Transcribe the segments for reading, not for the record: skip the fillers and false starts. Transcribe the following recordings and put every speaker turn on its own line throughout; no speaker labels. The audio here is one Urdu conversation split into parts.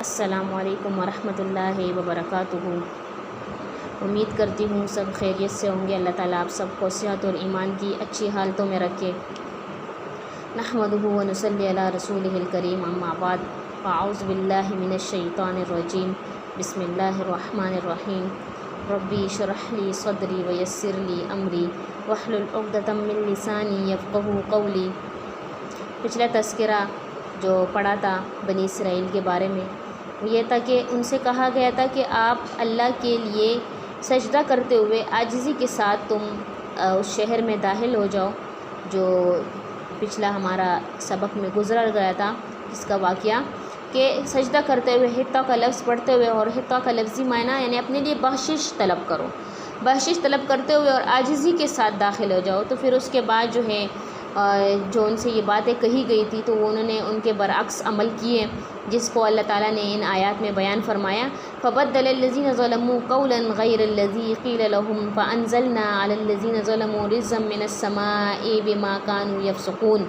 السلام علیکم ورحمۃ اللہ وبرکاتہ۔ امید کرتی ہوں سب خیریت سے ہوں گے۔ اللہ تعالیٰ آپ سب کو صحت اور ایمان کی اچھی حالتوں میں رکھے۔ نحمدہ و نصلی علی رسولہ الکریم، اما بعد، فاعوذ باللہ من الشیطان الرجیم، بسم اللہ الرحمن الرحیم۔ ربی اشرح لی صدری ویسر لی امری واحلل عقدۃ من لسانی یفقہوا قولی۔ پچھلا تذکرہ جو پڑھا تھا بنی اسرائیل کے بارے میں، وہ یہ تھا کہ ان سے کہا گیا تھا کہ آپ اللہ کے لیے سجدہ کرتے ہوئے عاجزی کے ساتھ تم اس شہر میں داخل ہو جاؤ، جو پچھلا ہمارا سبق میں گزر گیا تھا، جس کا واقعہ کہ سجدہ کرتے ہوئے حطہ کا لفظ پڑھتے ہوئے، اور حطہ کا لفظی معنی یعنی اپنے لیے بخشش طلب کرو، بخشش طلب کرتے ہوئے اور عاجزی کے ساتھ داخل ہو جاؤ۔ تو پھر اس کے بعد جو ہے جو ان سے یہ باتیں کہی گئی تھی، تو انہوں نے ان کے برعکس عمل کیے، جس کو اللہ تعالیٰ نے ان آیات میں بیان فرمایا۔ فَبَدَّلَ الَّذِينَ ظَلَمُوا قَوْلًا غَيْرَ الَّذِي قِيلَ لَهُمْ فَأَنزَلْنَا عَلَى الَّذِينَ ظَلَمُوا رِجْزًا مِّنَ السَّمَاءِ بِمَا كَانُوا يَفْسُقُونَ۔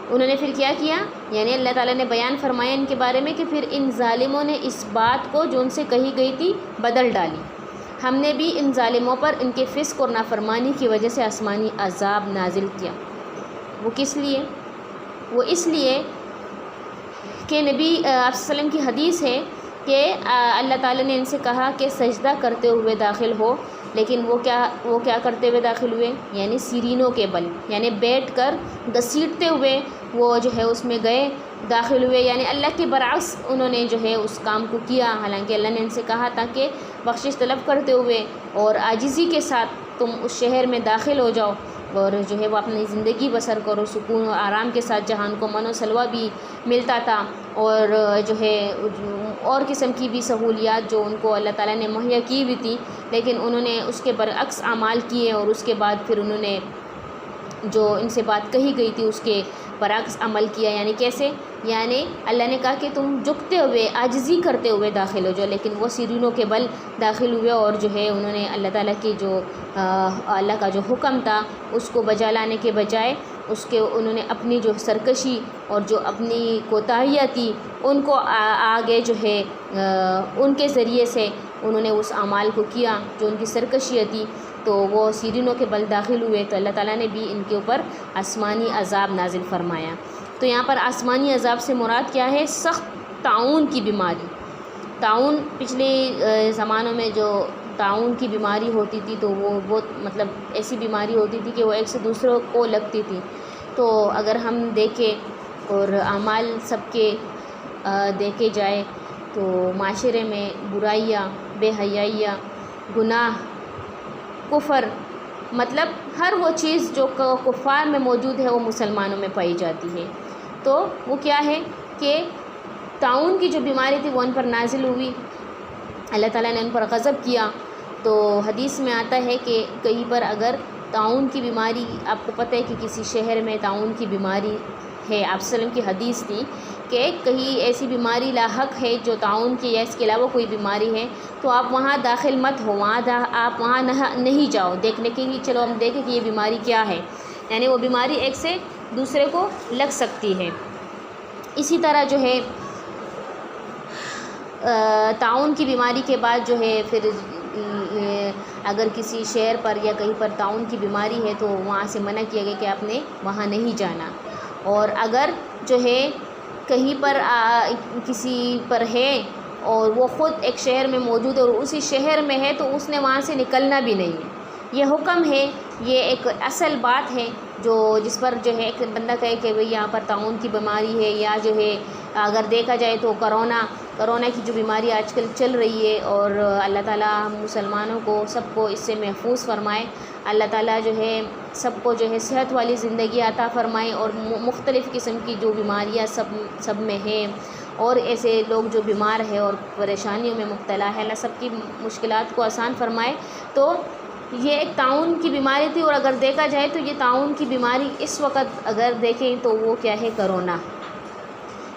انہوں نے پھر کیا کیا، یعنی اللہ تعالیٰ نے بیان فرمایا ان کے بارے میں کہ پھر ان ظالموں نے اس بات کو جو ان سے کہی گئی تھی بدل ڈالی۔ ہم نے بھی ان ظالموں پر ان کے فسق اور نافرمانی کی وجہ سے آسمانی عذاب نازل کیا۔ وہ کس لیے؟ وہ اس لیے کہ نبی آپ صلی اللہ علیہ وسلم کی حدیث ہے کہ اللہ تعالیٰ نے ان سے کہا کہ سجدہ کرتے ہوئے داخل ہو، لیکن وہ کیا کرتے ہوئے داخل ہوئے، یعنی سیرینوں کے بل، یعنی بیٹھ کر گھسیٹتے ہوئے وہ جو ہے اس میں گئے، داخل ہوئے، یعنی اللہ کے برعکس انہوں نے جو ہے اس کام کو کیا۔ حالانکہ اللہ نے ان سے کہا تھا کہ بخشش طلب کرتے ہوئے اور عاجزی کے ساتھ تم اس شہر میں داخل ہو جاؤ، اور جو ہے وہ اپنی زندگی بسر کرو سکون و آرام کے ساتھ، جہاں ان کو من و سلوہ بھی ملتا تھا، اور جو ہے اور قسم کی بھی سہولیات جو ان کو اللہ تعالیٰ نے مہیا کی ہوئی تھی، لیکن انہوں نے اس کے برعکس اعمال کیے، اور اس کے بعد پھر انہوں نے جو ان سے بات کہی گئی تھی اس کے برعکس عمل کیا۔ یعنی کیسے؟ یعنی اللہ نے کہا کہ تم جھکتے ہوئے عاجزی کرتے ہوئے داخل ہو جاؤ، لیکن وہ سیرینوں کے بل داخل ہوئے، اور جو ہے انہوں نے اللہ تعالیٰ کی جو اللہ کا جو حکم تھا اس کو بجا لانے کے بجائے انہوں نے اپنی جو سرکشی اور جو اپنی کوتاہیاں تھی ان کو آگے جو ہے ان کے ذریعے سے انہوں نے اس اعمال کو کیا جو ان کی سرکشیاں تھی، تو وہ سیرینوں کے بل داخل ہوئے، تو اللہ تعالیٰ نے بھی ان کے اوپر آسمانی عذاب نازل فرمایا۔ تو یہاں پر آسمانی عذاب سے مراد کیا ہے؟ سخت طاعون کی بیماری۔ طاعون پچھلے زمانوں میں جو طاعون کی بیماری ہوتی تھی، تو وہ بہت مطلب ایسی بیماری ہوتی تھی کہ وہ ایک سے دوسروں کو لگتی تھی۔ تو اگر ہم دیکھیں اور اعمال سب کے دیکھے جائے تو معاشرے میں برائیاں، بے حیائیاں، گناہ، کفر، مطلب ہر وہ چیز جو کفار میں موجود ہے وہ مسلمانوں میں پائی جاتی ہے۔ تو وہ کیا ہے کہ طاعون کی جو بیماری تھی وہ ان پر نازل ہوئی، اللہ تعالیٰ نے ان پر غضب کیا۔ تو حدیث میں آتا ہے کہ کہیں پر اگر طاعون کی بیماری، آپ کو پتہ ہے کہ کسی شہر میں طاعون کی بیماری ہے، آپ صلی اللہ علیہ وسلم کی حدیث تھی کہ کہیں ایسی بیماری لاحق ہے جو طاعون کی یا اس کے علاوہ کوئی بیماری ہے، تو آپ وہاں داخل مت ہو، آپ وہاں نہیں جاؤ دیکھنے کے لیے، چلو ہم دیکھیں کہ یہ بیماری کیا ہے، یعنی وہ بیماری ایک سے دوسرے کو لگ سکتی ہے۔ اسی طرح جو ہے طاعون کی بیماری کے بعد جو ہے پھر اگر کسی شہر پر یا کہیں پر طاعون کی بیماری ہے تو وہاں سے منع کیا گیا کہ آپ نے وہاں نہیں جانا۔ اور اگر جو ہے کہیں پر کسی پر ہے اور وہ خود ایک شہر میں موجود ہے اور اسی شہر میں ہے، تو اس نے وہاں سے نکلنا بھی نہیں ہے۔ یہ حکم ہے، یہ ایک اصل بات ہے جو جس پر جو ہے ایک بندہ کہے کہ بھئی یہاں پر طاعون کی بیماری ہے، یا جو ہے اگر دیکھا جائے تو کرونا کی جو بیماری آج کل چل رہی ہے، اور اللہ تعالیٰ ہم مسلمانوں کو سب کو اس سے محفوظ فرمائے، اللہ تعالیٰ جو ہے سب کو جو ہے صحت والی زندگی عطا فرمائے، اور مختلف قسم کی جو بیماریاں سب میں ہیں، اور ایسے لوگ جو بیمار ہیں اور پریشانیوں میں مبتلا ہے، اللہ سب کی مشکلات کو آسان فرمائے۔ تو یہ ایک طاعون کی بیماری تھی، اور اگر دیکھا جائے تو یہ طاعون کی بیماری اس وقت اگر دیکھیں تو وہ کیا ہے؟ کرونا،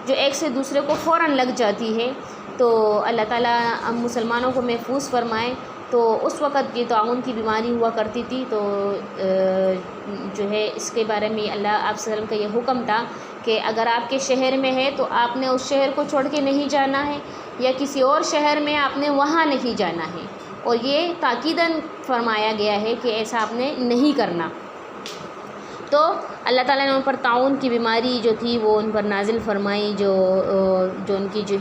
جو ایک سے دوسرے کو فوراً لگ جاتی ہے۔ تو اللہ تعالیٰ ہم مسلمانوں کو محفوظ فرمائے۔ تو اس وقت یہ طاعون کی بیماری ہوا کرتی تھی، تو جو ہے اس کے بارے میں اللہ آپ صلی اللہ علیہ وسلم کا یہ حکم تھا کہ اگر آپ کے شہر میں ہے تو آپ نے اس شہر کو چھوڑ کے نہیں جانا ہے، یا کسی اور شہر میں آپ نے وہاں نہیں جانا ہے، اور یہ تاکیداً فرمایا گیا ہے کہ ایسا آپ نے نہیں کرنا۔ تو اللہ تعالیٰ نے ان پر طاعون کی بیماری جو تھی وہ ان پر نازل فرمائی، جو ان کی جو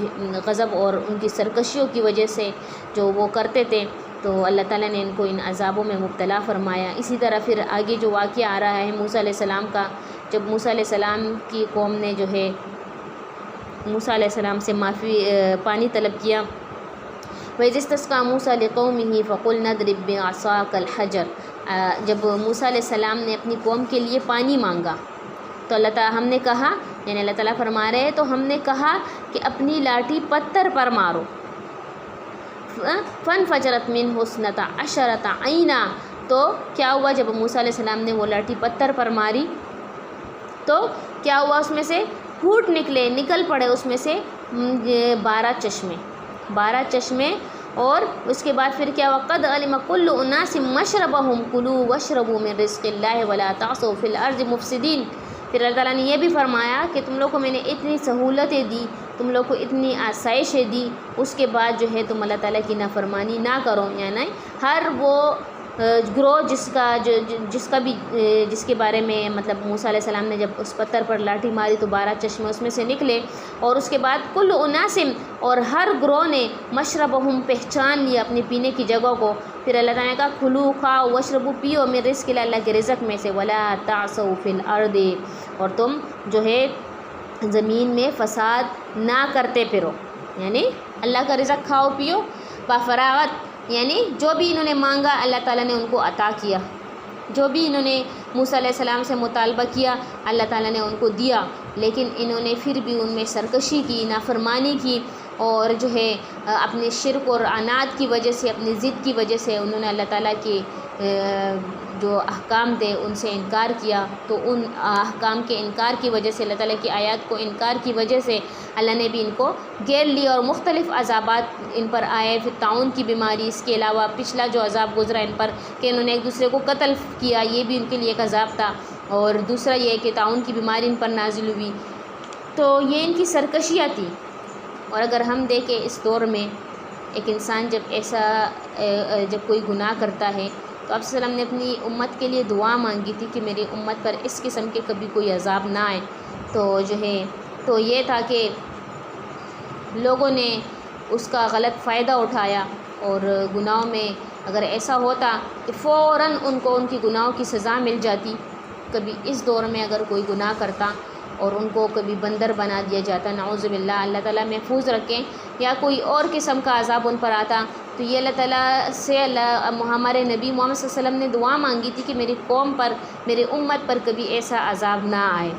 غضب اور ان کی سرکشیوں کی وجہ سے جو وہ کرتے تھے، تو اللہ تعالیٰ نے ان کو ان عذابوں میں مبتلا فرمایا۔ اسی طرح پھر آگے جو واقعہ آ رہا ہے موسیٰ علیہ السلام کا، جب موسیٰ علیہ السلام کی قوم نے جو ہے موسیٰ علیہ السلام سے پانی طلب کیا، وَإِذِ اسْتَسْقَىٰ مُوسَىٰ لِقَوْمِهِ فَقُلْنَا اضْرِب بِّعَصَاكَ الْحَجَرَ، جب موسیٰ علیہ السلام نے اپنی قوم کے لیے پانی مانگا تو اللہ تعالیٰ ہم نے کہا، یعنی اللہ تعالیٰ فرما رہے ہیں تو ہم نے کہا کہ اپنی لاٹھی پتھر پر مارو، فَانْفَجَرَتْ مِنْهُ اثْنَتَا عَشَرَةَ عَيْنًا، تو کیا ہوا جب موسیٰ علیہ السلام نے وہ لاٹھی پتھر پر ماری تو کیا ہوا، اس میں سے پھوٹ نکل پڑے اس میں سے 12 چشمے، اور اس کے بعد پھر کیا وقد علم كل اناس مشربهم كلوا واشربوا من رزق الله ولا تعصوا في الارض مفسدين۔ پھر اللہ تعالیٰ نے یہ بھی فرمایا کہ تم لوگ کو میں نے اتنی سہولتیں دی، تم لوگ کو اتنی آسائشیں دی، اس کے بعد جو ہے تم اللہ تعالیٰ کی نافرمانی نہ کرو۔ یعنی ہر وہ گروہ جس کے بارے میں مطلب موسیٰ علیہ السلام نے جب اس پتھر پر لاٹھی ماری تو 12 چشمے اس میں سے نکلے، اور اس کے بعد کل اناسم، اور ہر گروہ نے مشربہم، پہچان لیا اپنی پینے کی جگہ کو۔ پھر اللہ تعالیٰ نے کہا کھلو کھاؤ وشربو پیو من رزق اللہ، اللہ کے رزق میں سے، ولا تعصوا فی الارض، اور تم جو ہے زمین میں فساد نہ کرتے پھرو، یعنی اللہ کا رزق کھاؤ پیو بفراغت، یعنی جو بھی انہوں نے مانگا اللہ تعالیٰ نے ان کو عطا کیا، جو بھی انہوں نے موسیٰ علیہ السلام سے مطالبہ کیا اللہ تعالیٰ نے ان کو دیا، لیکن انہوں نے پھر بھی ان میں سرکشی کی، نافرمانی کی، اور جو ہے اپنے شرک اور عناد کی وجہ سے، اپنی ضد کی وجہ سے انہوں نے اللہ تعالیٰ کے جو احکام تھے ان سے انکار کیا۔ تو ان احکام کے انکار کی وجہ سے، اللہ تعالیٰ کی آیات کو انکار کی وجہ سے اللہ نے بھی ان کو گھیر لیا، اور مختلف عذابات ان پر آئے۔ پھر طاعون کی بیماری، اس کے علاوہ پچھلا جو عذاب گزرا ان پر کہ انہوں نے ایک دوسرے کو قتل کیا، یہ بھی ان کے لیے ایک عذاب تھا، اور دوسرا یہ کہ طاعون کی بیماری ان پر نازل ہوئی۔ تو یہ ان کی سرکشیاں تھی۔ اور اگر ہم دیکھیں اس دور میں ایک انسان جب کوئی گناہ کرتا ہے تو آپ صلی اللہ علیہ وسلم نے اپنی امت کے لیے دعا مانگی تھی کہ میری امت پر اس قسم کے کبھی کوئی عذاب نہ آئے۔ تو جو ہے تو یہ تھا کہ لوگوں نے اس کا غلط فائدہ اٹھایا، اور گناہوں میں اگر ایسا ہوتا کہ فوراً ان کو ان کی گناہوں کی سزا مل جاتی۔ کبھی اس دور میں اگر کوئی گناہ کرتا اور ان کو کبھی بندر بنا دیا جاتا، نعوذ باللہ، اللہ تعالیٰ محفوظ رکھیں، یا کوئی اور قسم کا عذاب ان پر آتا، تو یہ اللہ تعالیٰ سے ہمارے نبی محمد صلی اللہ علیہ وسلم نے دعا مانگی تھی کہ میری قوم پر، میری امت پر کبھی ایسا عذاب نہ آئے۔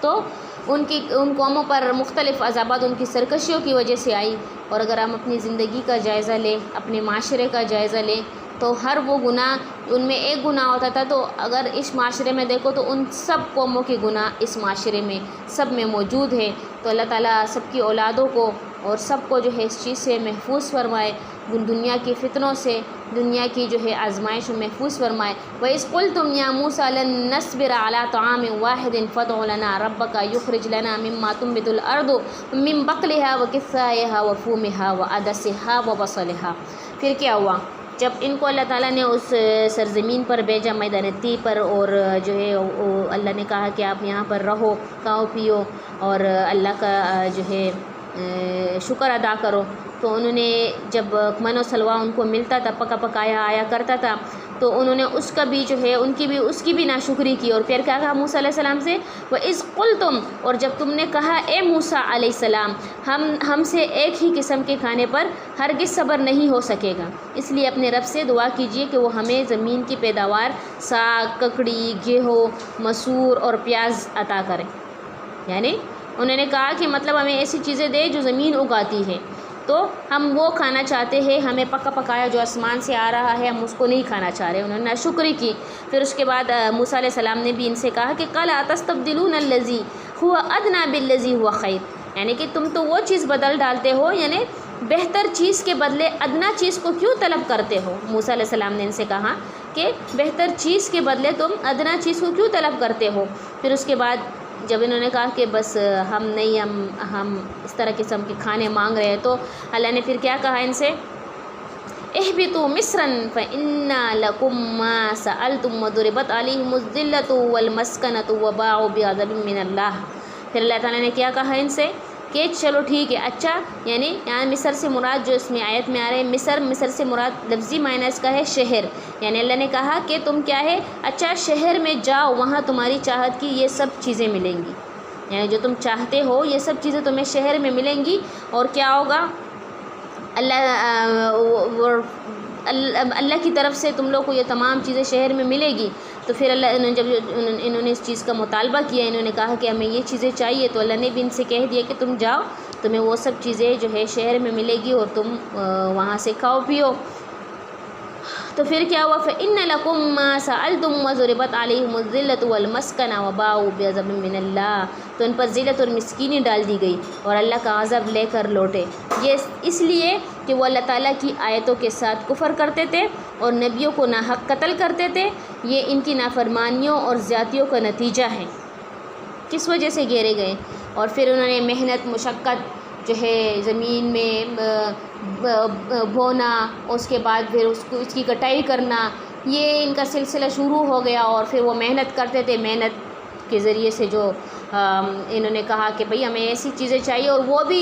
تو ان قوموں پر مختلف عذابات ان کی سرکشیوں کی وجہ سے آئی۔ اور اگر ہم اپنی زندگی کا جائزہ لیں، اپنے معاشرے کا جائزہ لیں، تو ہر وہ گناہ، ان میں ایک گناہ ہوتا تھا، تو اگر اس معاشرے میں دیکھو تو ان سب قوموں کے گناہ اس معاشرے میں سب میں موجود ہے۔ تو اللہ تعالیٰ سب کی اولادوں کو اور سب کو جو ہے اس چیز سے محفوظ فرمائے، دنیا کی فتنوں سے، دنیا کی جو ہے آزمائش محفوظ فرمائے۔ وَإِذْ قُلْتُمْ يَا مُوسَىٰ لَن نَّصْبِرَ عَلَىٰ طَعَامٍ وَاحِدٍ فَادْعُ لَنَا رَبَّكَ يُخْرِجْ لَنَا مِمَّا تُنبِتُ الْأَرْضُ مِن بَقْلِهَا وَقِثَّائِهَا وَفُومِهَا وَعَدَسِهَا وَبَصَلِهَا۔ پھر کیا ہوا، جب ان کو اللہ تعالیٰ نے اس سرزمین پر بھیجا، میدان طی پر، اور جو ہے اللہ نے کہا کہ آپ یہاں پر رہو، کھاؤ پیو، اور اللہ کا جو ہے شکر ادا کرو، تو انہوں نے جب من و سلوا ان کو ملتا تھا، پکا پکایا آیا کرتا تھا، تو انہوں نے اس کا بھی جو ہے اس کی بھی ناشکری کی، اور پھر کیا کہا موسیٰ علیہ السلام سے، وَإِذْ قُلْتُمْ، اور جب تم نے کہا اے موسیٰ علیہ السلام، ہم سے ایک ہی قسم کے کھانے پر ہرگز صبر نہیں ہو سکے گا، اس لیے اپنے رب سے دعا کیجئے کہ وہ ہمیں زمین کی پیداوار، ساگ، ککڑی، گیہوں، مسور اور پیاز عطا کرے۔ یعنی انہوں نے کہا کہ مطلب ہمیں ایسی چیزیں دے جو زمین اگاتی ہے، تو ہم وہ کھانا چاہتے ہیں، ہمیں پکا پکایا جو آسمان سے آ رہا ہے ہم اس کو نہیں کھانا چاہ رہے۔ انہوں نے ناشکری کی۔ پھر اس کے بعد موسیٰ علیہ السلام نے بھی ان سے کہا کہ قَالَ أَتَسْتَبْدِلُونَ الَّذِي هُوَ أَدْنَىٰ بِالَّذِي هُوَ خَيْرٌ، یعنی کہ تم تو وہ چیز بدل ڈالتے ہو، یعنی بہتر چیز کے بدلے ادنا چیز کو کیوں طلب کرتے ہو۔ موسیٰ علیہ السلام نے ان سے کہا کہ بہتر چیز کے بدلے تم ادنا چیز کو کیوں طلب کرتے ہو۔ پھر اس کے بعد جب انہوں نے کہا کہ بس ہم نہیں، ہم اس طرح قسم کے کھانے مانگ رہے ہیں، تو اللہ نے پھر کیا کہا ان سے، اہبطوا مصرا فإن لكم ما سألتم وضربت عليهم الذلة والمسكنة وباعوا بغضب من اللہ۔ پھر اللہ تعالیٰ نے کیا کہا ان سے کہ چلو ٹھیک ہے، اچھا، یعنی یہاں مصر سے مراد جو اس میں آیت میں آ رہے ہیں، مصر سے مراد لفظی معنی اس کا ہے شہر، یعنی اللہ نے کہا کہ تم کیا ہے، اچھا شہر میں جاؤ، وہاں تمہاری چاہت کی یہ سب چیزیں ملیں گی، یعنی جو تم چاہتے ہو یہ سب چیزیں تمہیں شہر میں ملیں گی۔ اور کیا ہوگا، اللہ کی طرف سے تم لوگ کو یہ تمام چیزیں شہر میں ملے گی۔ تو پھر جب انہوں نے اس چیز کا مطالبہ کیا، انہوں نے کہا کہ ہمیں یہ چیزیں چاہیے، تو اللہ نے بھی ان سے کہہ دیا کہ تم جاؤ، تمہیں وہ سب چیزیں جو ہے شہر میں ملے گی اور تم وہاں سے کھاؤ پیو۔ تو پھر کیا ہوا، فَإِنَّ لَكُمْ مَا سَأَلْتُمْ وَضُرِبَتْ عَلَيْهِمُ الذِّلَّةُ وَالْمَسْكَنَةُ وَبَاءُوا بِغَضَبٍ مِّنَ اللَّهِ، تو ان پر ذلت اور مسکینی ڈال دی گئی اور اللہ کا غضب لے کر لوٹے، یہ اس لیے کہ وہ اللہ تعالیٰ کی آیتوں کے ساتھ کفر کرتے تھے اور نبیوں کو ناحق قتل کرتے تھے۔ یہ ان کی نافرمانیوں اور زیادتیوں کا نتیجہ ہے، کس وجہ سے گھیرے گئے۔ اور پھر انہوں نے محنت مشقت جو ہے زمین میں بونا، اس کے بعد پھر اس کی کٹائی کرنا، یہ ان کا سلسلہ شروع ہو گیا، اور پھر وہ محنت کرتے تھے، محنت کے ذریعے سے جو انہوں نے کہا کہ بھئی ہمیں ایسی چیزیں چاہیے، اور وہ بھی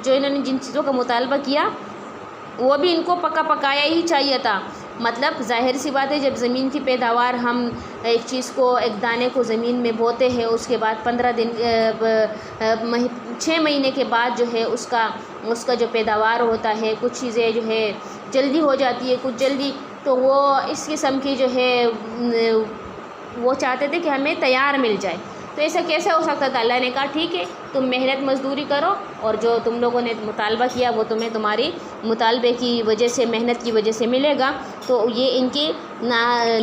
جو انہوں نے جن چیزوں کا مطالبہ کیا وہ بھی ان کو پکا پکایا ہی چاہیے تھا۔ مطلب ظاہر سی بات ہے، جب زمین کی پیداوار، ہم ایک چیز کو، ایک دانے کو زمین میں بوتے ہیں، اس کے بعد 6 مہینے کے بعد جو ہے اس کا جو پیداوار ہوتا ہے، کچھ چیزیں جو ہے جلدی ہو جاتی ہے، کچھ جلدی، تو وہ اس قسم کی جو ہے وہ چاہتے تھے کہ ہمیں تیار مل جائے، تو ایسا کیسے ہو سکتا تھا؟ اللہ نے کہا ٹھیک ہے، تم محنت مزدوری کرو، اور جو تم لوگوں نے مطالبہ کیا وہ تمہیں تمہاری مطالبے کی وجہ سے، محنت کی وجہ سے ملے گا۔ تو یہ ان کی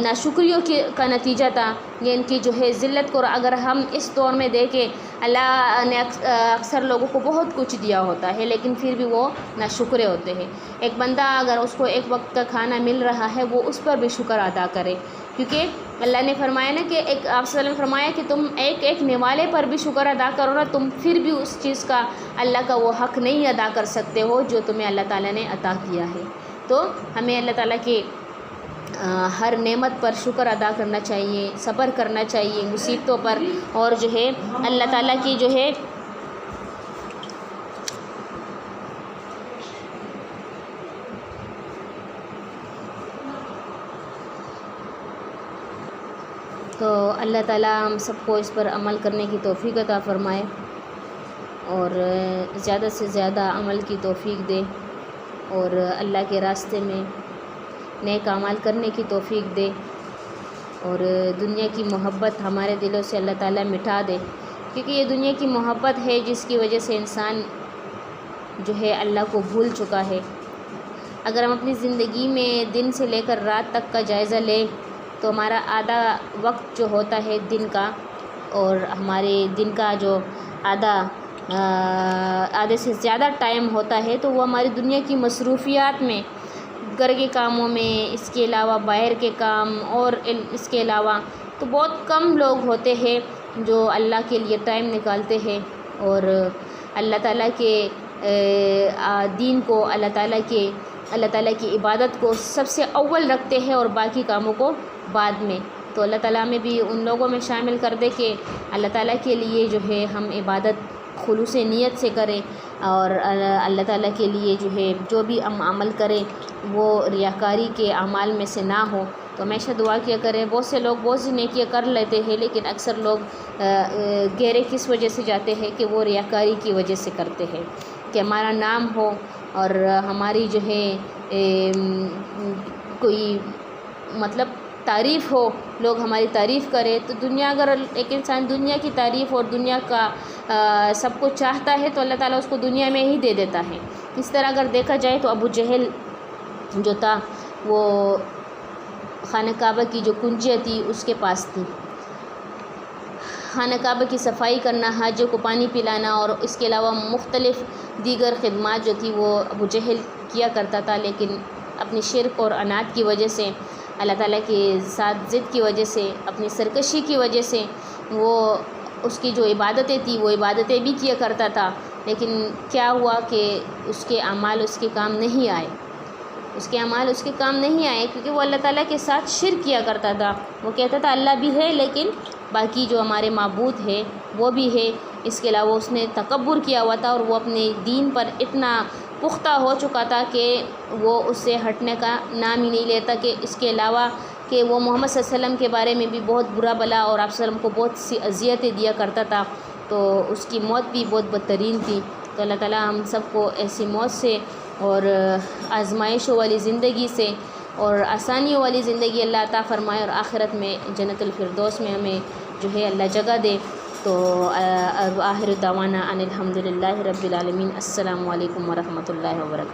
ناشکریوں کا نتیجہ تھا، یہ ان کی جو ہے ذلت کو۔ اگر ہم اس دور میں دیکھیں، اللہ نے اکثر لوگوں کو بہت کچھ دیا ہوتا ہے، لیکن پھر بھی وہ ناشکرے ہوتے ہیں۔ ایک بندہ اگر اس کو ایک وقت کا کھانا مل رہا ہے، وہ اس پر بھی شکر ادا کرے، کیونکہ اللہ نے فرمایا نا کہ آپ صلی اللہ علیہ وسلم نے فرمایا کہ تم ایک نوالے پر بھی شکر ادا کرو نا، تم پھر بھی اس چیز کا، اللہ کا وہ حق نہیں ادا کر سکتے ہو جو تمہیں اللہ تعالیٰ نے عطا کیا ہے۔ تو ہمیں اللہ تعالیٰ کے ہر نعمت پر شکر ادا کرنا چاہیے، صبر کرنا چاہیے مصیبتوں پر، اور جو ہے اللہ تعالیٰ کی جو ہے تو اللہ تعالیٰ ہم سب کو اس پر عمل کرنے کی توفیق عطا فرمائے، اور زیادہ سے زیادہ عمل کی توفیق دے، اور اللہ کے راستے میں نیک اعمال کرنے کی توفیق دے، اور دنیا کی محبت ہمارے دلوں سے اللہ تعالیٰ مٹا دے، کیونکہ یہ دنیا کی محبت ہے جس کی وجہ سے انسان جو ہے اللہ کو بھول چکا ہے۔ اگر ہم اپنی زندگی میں دن سے لے کر رات تک کا جائزہ لیں تو ہمارا آدھا وقت جو ہوتا ہے دن کا، اور ہمارے دن کا جو آدھے سے زیادہ ٹائم ہوتا ہے، تو وہ ہماری دنیا کی مصروفیات میں، گھر کے کاموں میں، اس کے علاوہ باہر کے کام، اور اس کے علاوہ تو بہت کم لوگ ہوتے ہیں جو اللہ کے لیے ٹائم نکالتے ہیں، اور اللہ تعالیٰ کے دین کو، اللہ تعالیٰ کی عبادت کو سب سے اول رکھتے ہیں، اور باقی کاموں کو بعد میں۔ تو اللہ تعالیٰ میں بھی ان لوگوں میں شامل کر دے کہ اللہ تعالیٰ کے لیے جو ہے ہم عبادت خلوص نیت سے کریں، اور اللہ تعالیٰ کے لیے جو ہے جو بھی ہم عمل کریں وہ ریاکاری کے اعمال میں سے نہ ہو۔ تو ہمیشہ دعا کیا کریں۔ بہت سے لوگ بہت سی نیکیاں کر لیتے ہیں، لیکن اکثر لوگ گہرے کس وجہ سے جاتے ہیں کہ وہ ریاکاری کی وجہ سے کرتے ہیں، کہ ہمارا نام ہو اور ہماری جو ہے کوئی مطلب تعریف ہو، لوگ ہماری تعریف کرے۔ تو دنیا، اگر ایک انسان دنیا کی تعریف اور دنیا کا سب کچھ چاہتا ہے تو اللہ تعالیٰ اس کو دنیا میں ہی دے دیتا ہے۔ اس طرح اگر دیکھا جائے تو ابو جہل جو تھا وہ خانہ کعبہ کی جو کنجیاں تھی اس کے پاس تھی، خانہ کعبہ کی صفائی کرنا، حاجیوں کو پانی پلانا، اور اس کے علاوہ مختلف دیگر خدمات جو تھی وہ ابو جہل کیا کرتا تھا، لیکن اپنی شرک اور عناد کی وجہ سے، اللہ تعالیٰ کے ساتھ ضد کی وجہ سے، اپنی سرکشی کی وجہ سے وہ اس کی جو عبادتیں تھیں وہ عبادتیں بھی کیا کرتا تھا، لیکن کیا ہوا کہ اس کے اعمال اس کے کام نہیں آئے، اس کے اعمال اس کے کام نہیں آئے، کیونکہ وہ اللہ تعالیٰ کے ساتھ شرک کیا کرتا تھا۔ وہ کہتا تھا اللہ بھی ہے لیکن باقی جو ہمارے معبود ہے وہ بھی ہے، اس کے علاوہ اس نے تکبر کیا ہوا تھا، اور وہ اپنے دین پر اتنا پختہ ہو چکا تھا کہ وہ اس سے ہٹنے کا نام ہی نہیں لیتا، کہ اس کے علاوہ کہ وہ محمد صلی اللہ علیہ وسلم کے بارے میں بھی بہت برا بلا اور آپ صلی اللہ علیہ وسلم کو بہت سی اذیتیں دیا کرتا تھا، تو اس کی موت بھی بہت بدترین تھی۔ تو اللہ تعالیٰ ہم سب کو ایسی موت سے اور آزمائشوں والی زندگی سے اور آسانیوں والی زندگی اللہ عطا فرمائے، اور آخرت میں جنت الفردوس میں ہمیں جو ہے اللہ جگہ دے۔ تو آخر دعوانا ان الحمد للہ رب العالمین۔ السلام علیکم ورحمۃ اللہ وبرکاتہ۔